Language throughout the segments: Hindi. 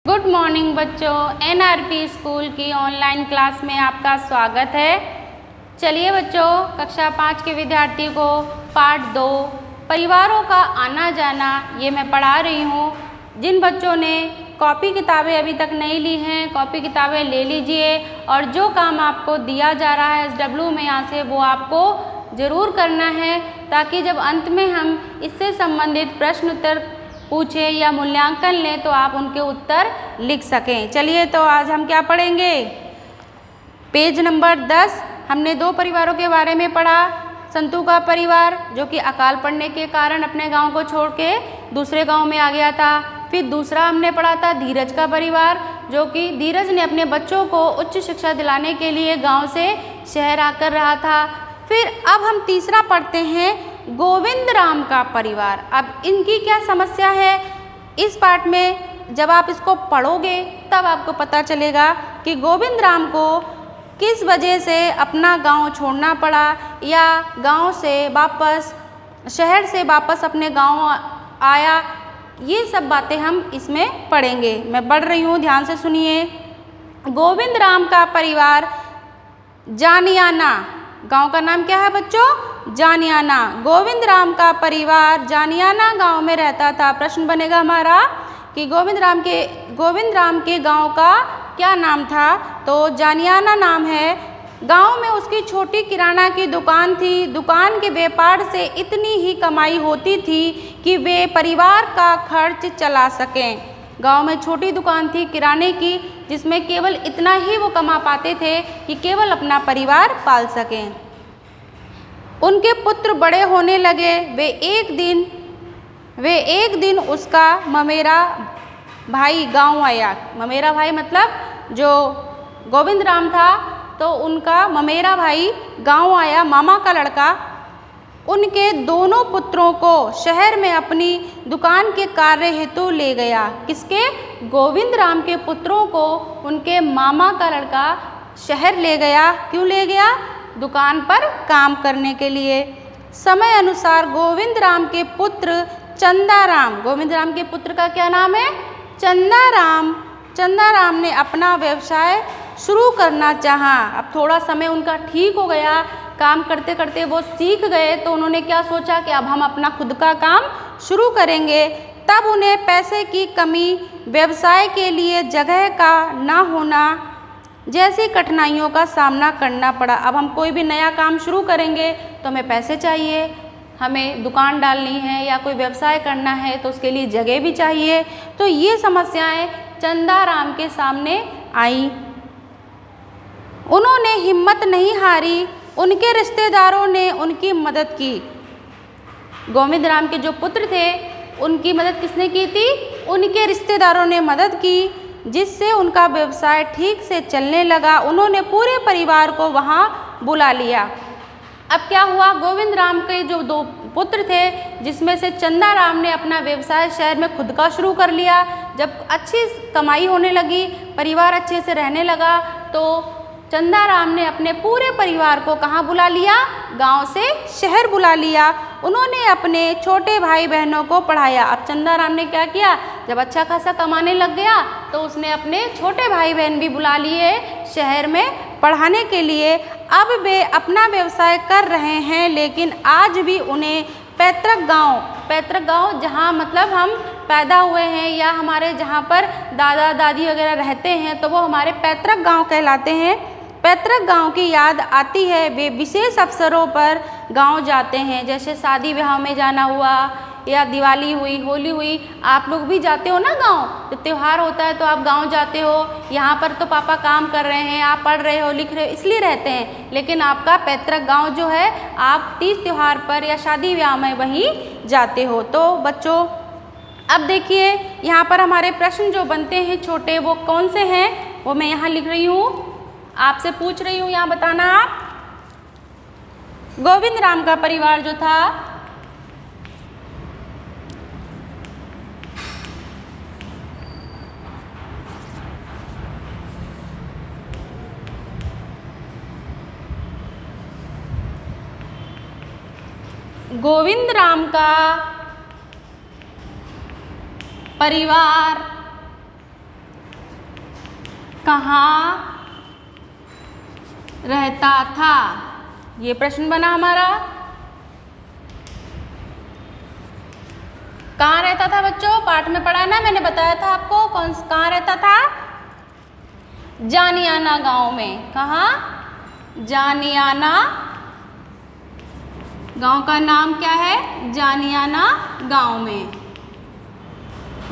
गुड मॉर्निंग बच्चों, एनआरपी स्कूल की ऑनलाइन क्लास में आपका स्वागत है। चलिए बच्चों, कक्षा 5 के विद्यार्थियों को पाठ 2 परिवारों का आना जाना ये मैं पढ़ा रही हूँ। जिन बच्चों ने कॉपी किताबें अभी तक नहीं ली हैं, कॉपी किताबें ले लीजिए और जो काम आपको दिया जा रहा है SW में यहाँ से वो आपको ज़रूर करना है, ताकि जब अंत में हम इससे संबंधित प्रश्न उत्तर पूछे या मूल्यांकन लें तो आप उनके उत्तर लिख सकें। चलिए तो आज हम क्या पढ़ेंगे। पेज नंबर 10 हमने 2 परिवारों के बारे में पढ़ा। संतू का परिवार जो कि अकाल पड़ने के कारण अपने गांव को छोड़ के दूसरे गांव में आ गया था। फिर दूसरा हमने पढ़ा था धीरज का परिवार, जो कि धीरज ने अपने बच्चों को उच्च शिक्षा दिलाने के लिए गाँव से शहर आकर रहा था। फिर अब हम तीसरा पढ़ते हैं गोविंद राम का परिवार। अब इनकी क्या समस्या है, इस पाठ में जब आप इसको पढ़ोगे तब आपको पता चलेगा कि गोविंद राम को किस वजह से अपना गांव छोड़ना पड़ा या गांव से वापस शहर से वापस अपने गांव आया। ये सब बातें हम इसमें पढ़ेंगे। मैं पढ़ रही हूँ, ध्यान से सुनिए। गोविंद राम का परिवार जानियाना, गांव का नाम क्या है बच्चों? जानियाना। गोविंद राम का परिवार जानियाना गांव में रहता था। प्रश्न बनेगा हमारा कि गोविंद राम के गांव का क्या नाम था? तो जानियाना नाम है। गांव में उसकी छोटी किराना की दुकान थी। दुकान के व्यापार से इतनी ही कमाई होती थी कि वे परिवार का खर्च चला सकें। गांव में छोटी दुकान थी किराने की, जिसमें केवल इतना ही वो कमा पाते थे कि केवल अपना परिवार पाल सकें। उनके पुत्र बड़े होने लगे। वे एक दिन उसका ममेरा भाई गांव आया। ममेरा भाई मतलब जो गोविंद राम था, तो उनका ममेरा भाई गांव आया, मामा का लड़का। उनके दोनों पुत्रों को शहर में अपनी दुकान के कार्य हेतु ले गया। किसके? गोविंद राम के पुत्रों को उनके मामा का लड़का शहर ले गया। क्यों ले गया? दुकान पर काम करने के लिए। समय अनुसार गोविंद राम के पुत्र चंदाराम, गोविंद राम के पुत्र का क्या नाम है? चंदाराम ने अपना व्यवसाय शुरू करना चाहा। अब थोड़ा समय उनका ठीक हो गया, काम करते करते वो सीख गए, तो उन्होंने क्या सोचा कि अब हम अपना खुद का काम शुरू करेंगे। तब उन्हें पैसे की कमी, व्यवसाय के लिए जगह का ना होना जैसी कठिनाइयों का सामना करना पड़ा। अब हम कोई भी नया काम शुरू करेंगे तो हमें पैसे चाहिए, हमें दुकान डालनी है या कोई व्यवसाय करना है तो उसके लिए जगह भी चाहिए। तो ये समस्याएं चंदाराम के सामने आई। उन्होंने हिम्मत नहीं हारी। उनके रिश्तेदारों ने उनकी मदद की। गोविंद राम के जो पुत्र थे उनकी मदद किसने की थी? उनके रिश्तेदारों ने मदद की, जिससे उनका व्यवसाय ठीक से चलने लगा। उन्होंने पूरे परिवार को वहाँ बुला लिया। अब क्या हुआ? गोविंद राम के जो 2 पुत्र थे, जिसमें से चंदाराम ने अपना व्यवसाय शहर में खुद का शुरू कर लिया। जब अच्छी कमाई होने लगी, परिवार अच्छे से रहने लगा, तो चंदाराम ने अपने पूरे परिवार को कहाँ बुला लिया? गांव से शहर बुला लिया। उन्होंने अपने छोटे भाई बहनों को पढ़ाया। अब चंदाराम ने क्या किया? जब अच्छा खासा कमाने लग गया तो उसने अपने छोटे भाई बहन भी बुला लिए शहर में पढ़ाने के लिए। अब वे अपना व्यवसाय कर रहे हैं, लेकिन आज भी उन्हें पैतृक गांव जहां मतलब हम पैदा हुए हैं या हमारे जहां पर दादा दादी वगैरह रहते हैं, तो वो हमारे पैतृक गांव कहलाते हैं। पैतृक गांव की याद आती है। वे विशेष अवसरों पर गांव जाते हैं, जैसे शादी ब्याह में जाना हुआ या दिवाली हुई, होली हुई। आप लोग भी जाते हो ना गांव, तो त्यौहार होता है तो आप गांव जाते हो। यहाँ पर तो पापा काम कर रहे हैं, आप पढ़ रहे हो, लिख रहे हो, इसलिए रहते हैं। लेकिन आपका पैतृक गांव जो है, आप तीज त्यौहार पर या शादी ब्याह में वहीं जाते हो। तो बच्चों अब देखिए, यहाँ पर हमारे प्रश्न जो बनते हैं छोटे, वो कौन से हैं वो मैं यहाँ लिख रही हूँ, आपसे पूछ रही हूँ, यहाँ बताना आप। गोविंद राम का परिवार जो था, गोविंद राम का परिवार कहाँ रहता था? ये प्रश्न बना हमारा। कहाँ रहता था बच्चों? पाठ में पढ़ा है ना, मैंने बताया था आपको कहाँ रहता था? जानियाना गांव में। कहाँ? जानियाना। गांव का नाम क्या है? जानियाना गांव में।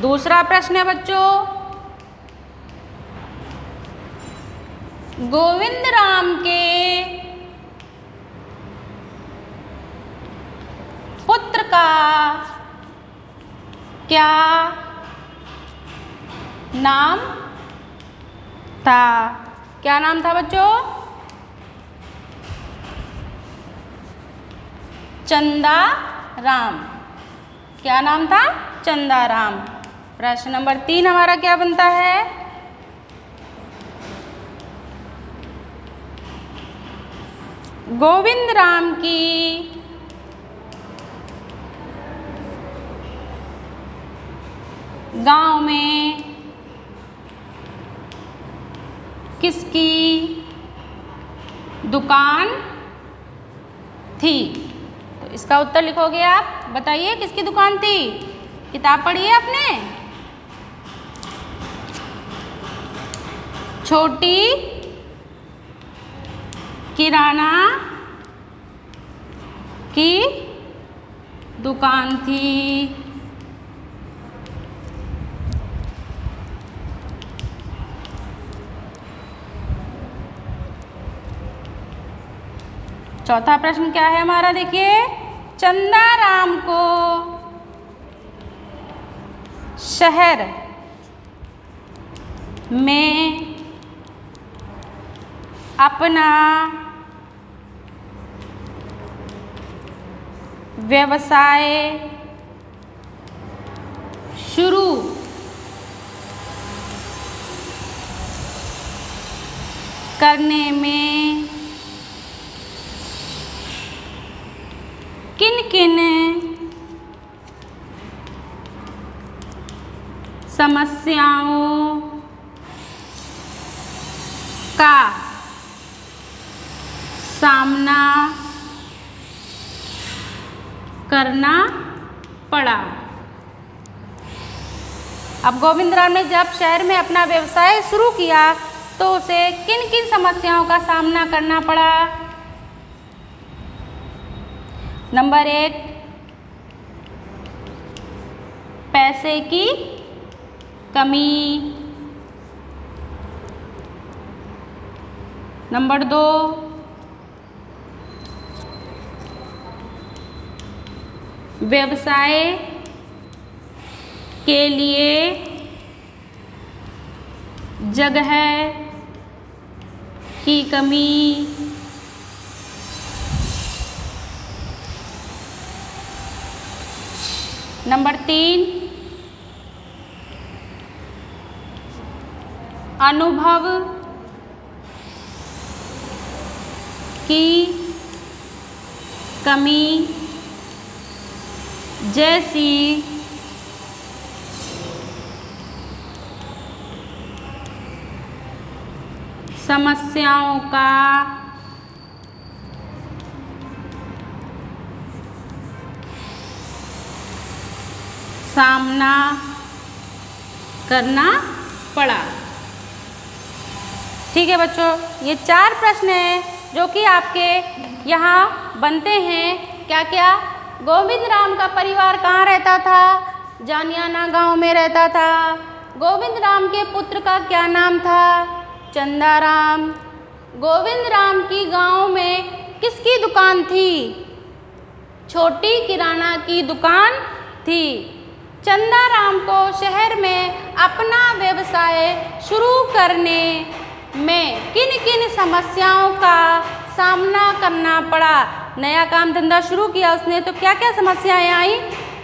दूसरा प्रश्न है बच्चों, गोविंद राम के पुत्र का क्या नाम था? क्या नाम था बच्चों? चंदाराम। क्या नाम था? चंदाराम। प्रश्न नंबर 3 हमारा क्या बनता है? गोविंद राम की गांव में किसकी दुकान थी? तो इसका उत्तर लिखोगे आप। बताइए किसकी दुकान थी? किताब पढ़ी है आपने? छोटी किराना की दुकान थी। चौथा प्रश्न क्या है हमारा? देखिए, चंदाराम को शहर में अपना व्यवसाय शुरू करने में किन किन समस्याओं का सामना करना पड़ा? अब गोविंद राम ने जब शहर में अपना व्यवसाय शुरू किया तो उसे किन किन समस्याओं का सामना करना पड़ा? नंबर 1, पैसे की कमी। नंबर 2, व्यवसाय के लिए जगह की कमी। नंबर 3, अनुभव की कमी जैसी समस्याओं का सामना करना पड़ा। ठीक है बच्चों, ये 4 प्रश्न हैं जो कि आपके यहाँ बनते हैं। क्या क्या? गोविंद राम का परिवार कहाँ रहता था? जानियाना गांव में रहता था। गोविंद राम के पुत्र का क्या नाम था? चंदाराम। गोविंद राम की गांव में किसकी दुकान थी? छोटी किराना की दुकान थी। चंदाराम को शहर में अपना व्यवसाय शुरू करने में किन किन समस्याओं का सामना करना पड़ा? नया काम धंधा शुरू किया उसने तो क्या क्या समस्याएं आई?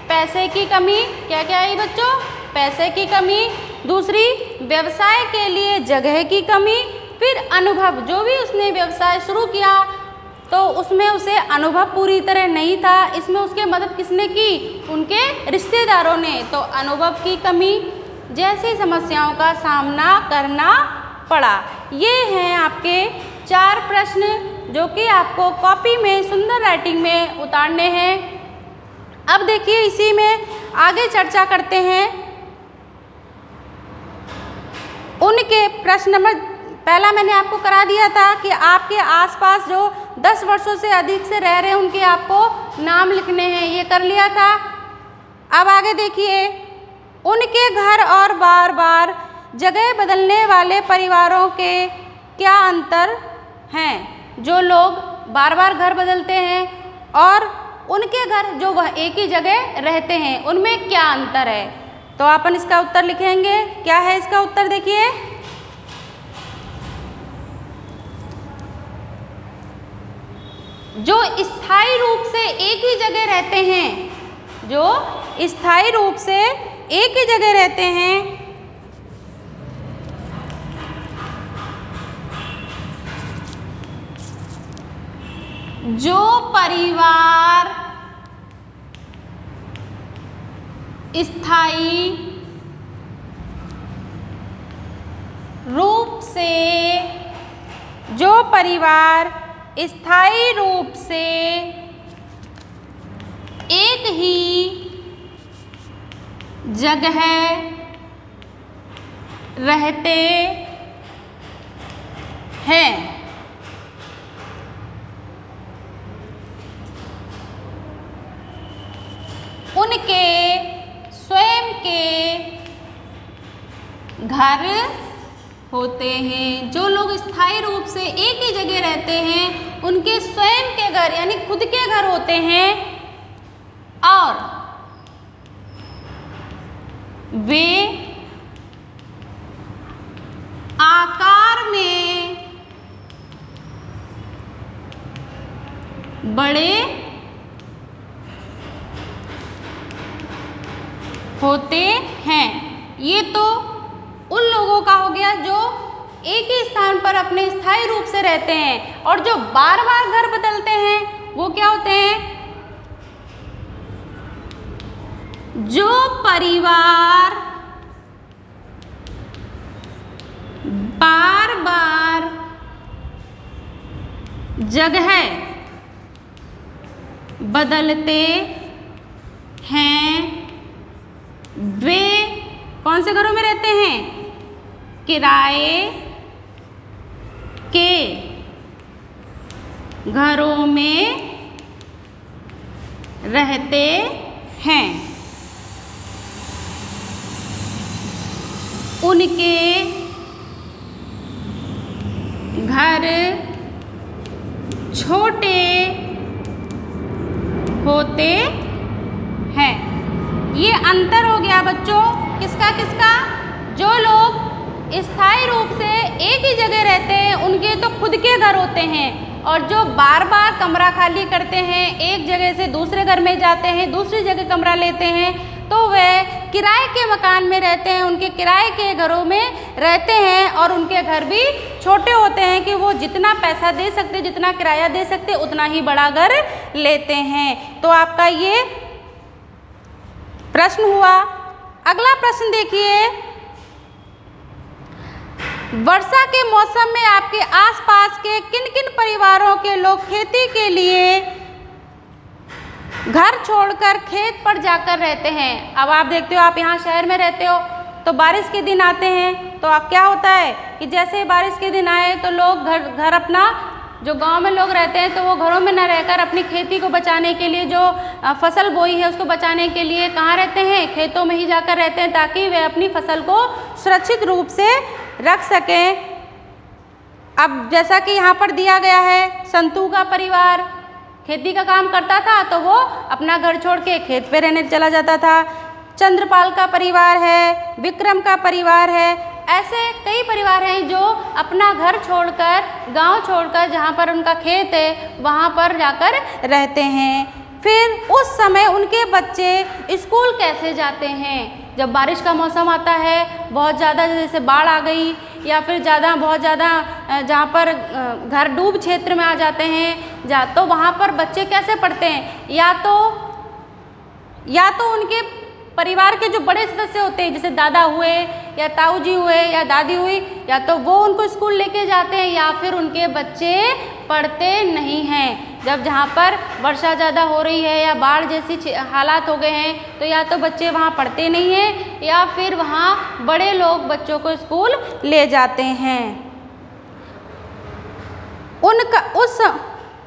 पैसे की कमी। क्या क्या आई बच्चों? पैसे की कमी। दूसरी, व्यवसाय के लिए जगह की कमी। फिर अनुभव, जो भी उसने व्यवसाय शुरू किया तो उसमें उसे अनुभव पूरी तरह नहीं था। इसमें उसके मदद किसने की? उनके रिश्तेदारों ने। तो अनुभव की कमी जैसी समस्याओं का सामना करना पड़ा। ये हैं आपके 4 प्रश्न जो कि आपको कॉपी में सुंदर राइटिंग में उतारने हैं। अब देखिए इसी में आगे चर्चा करते हैं। उनके प्रश्न नंबर पहला मैंने आपको करा दिया था कि आपके आसपास जो 10 वर्षों से अधिक से रह रहे हैं उनके आपको नाम लिखने हैं, ये कर लिया था। अब आगे देखिए, उनके घर और बार बार जगह बदलने वाले परिवारों के क्या अंतर हैं। जो लोग बार बार घर बदलते हैं और उनके घर जो वह एक ही जगह रहते हैं उनमें क्या अंतर है। तो अपन इसका उत्तर लिखेंगे। क्या है इसका उत्तर, देखिए जो स्थायी रूप से एक ही जगह रहते हैं, जो स्थायी रूप से एक ही जगह रहते हैं, जो परिवार स्थायी रूप से, जो परिवार स्थायी रूप से एक ही जगह रहते हैं, उनके स्वयं के घर होते हैं। जो लोग स्थायी रूप से एक ही जगह रहते हैं उनके स्वयं के घर यानी खुद के घर होते हैं और वे आकार में बड़े होते हैं। ये तो उन लोगों का हो गया जो एक ही स्थान पर अपने स्थायी रूप से रहते हैं, और जो बार बार घर बदलते हैं वो क्या होते हैं। जो परिवार बार बार जगह बदलते हैं वे कौन से घरों में रहते हैं। किराए के घरों में रहते हैं। उनके घर छोटे होते हैं। ये अंतर हो गया बच्चों किसका किसका। जो लोग स्थायी रूप से एक ही जगह रहते हैं उनके तो खुद के घर होते हैं, और जो बार बार कमरा खाली करते हैं, एक जगह से दूसरे घर में जाते हैं, दूसरी जगह कमरा लेते हैं, तो वह किराए के मकान में रहते हैं, उनके किराए के घरों में रहते हैं, और उनके घर भी छोटे होते हैं कि वो जितना पैसा दे सकते, जितना किराया दे सकते उतना ही बड़ा घर लेते हैं। तो आपका ये प्रश्न हुआ। अगला प्रश्न देखिए, वर्षा के मौसम में आपके आसपास के किन किन परिवारों के लोग खेती के लिए घर छोड़कर खेत पर जाकर रहते हैं। अब आप देखते हो, आप यहाँ शहर में रहते हो तो बारिश के दिन आते हैं तो अब क्या होता है कि जैसे बारिश के दिन आए तो लोग घर अपना, जो गांव में लोग रहते हैं तो वो घरों में न रहकर अपनी खेती को बचाने के लिए, जो फसल बोई है उसको बचाने के लिए कहाँ रहते हैं, खेतों में ही जाकर रहते हैं, ताकि वे अपनी फसल को सुरक्षित रूप से रख सकें। अब जैसा कि यहाँ पर दिया गया है, संतू का परिवार खेती का काम करता था तो वो अपना घर छोड़ के खेत पे रहने चला जाता था। चंद्रपाल का परिवार है, विक्रम का परिवार है, ऐसे कई परिवार हैं जो अपना घर छोड़कर, गांव छोड़कर, जहां पर उनका खेत है वहां पर जाकर रहते हैं। फिर उस समय उनके बच्चे स्कूल कैसे जाते हैं। जब बारिश का मौसम आता है, बहुत ज़्यादा जैसे बाढ़ आ गई या फिर बहुत ज़्यादा जहाँ पर घर डूब क्षेत्र में आ जाते हैं तो वहाँ पर बच्चे कैसे पढ़ते हैं। या तो उनके परिवार के जो बड़े सदस्य होते हैं, जैसे दादा हुए या ताऊ जी हुए या दादी हुई, या तो वो उनको स्कूल लेके जाते हैं या फिर उनके बच्चे पढ़ते नहीं हैं। जब जहाँ पर वर्षा ज़्यादा हो रही है या बाढ़ जैसी हालात हो गए हैं तो या तो बच्चे वहाँ पढ़ते नहीं हैं या फिर वहाँ बड़े लोग बच्चों को स्कूल ले जाते हैं। उनका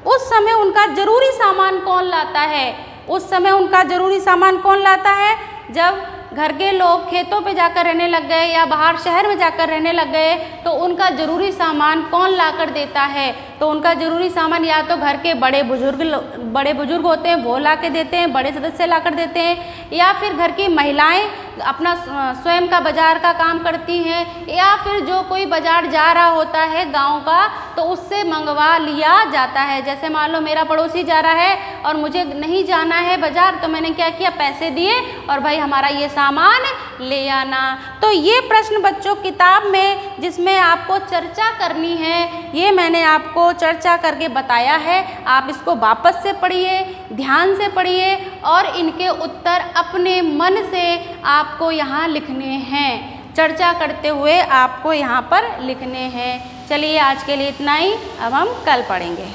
उस समय उनका ज़रूरी सामान कौन लाता है? उस समय उनका ज़रूरी सामान कौन लाता है? जब घर के लोग खेतों पे जाकर रहने लग गए या बाहर शहर में जाकर रहने लग गए तो उनका ज़रूरी सामान कौन लाकर देता है? तो उनका ज़रूरी सामान या तो घर के बड़े बुजुर्ग होते हैं वो ला के देते हैं, बड़े सदस्य ला कर देते हैं, या फिर घर की महिलाएं अपना स्वयं का बाजार का काम करती हैं, या फिर जो कोई बाजार जा रहा होता है गांव का तो उससे मंगवा लिया जाता है। जैसे मान लो मेरा पड़ोसी जा रहा है और मुझे नहीं जाना है बाजार, तो मैंने क्या किया, पैसे दिए और भाई हमारा ये सामान ले आना। तो ये प्रश्न बच्चों किताब में जिसमें आपको चर्चा करनी है, ये मैंने आपको चर्चा करके बताया है। आप इसको वापस से पढ़िए, ध्यान से पढ़िए और इनके उत्तर अपने मन से आपको यहाँ लिखने हैं। चर्चा करते हुए आपको यहाँ पर लिखने हैं। चलिए आज के लिए इतना ही, अब हम कल पढ़ेंगे।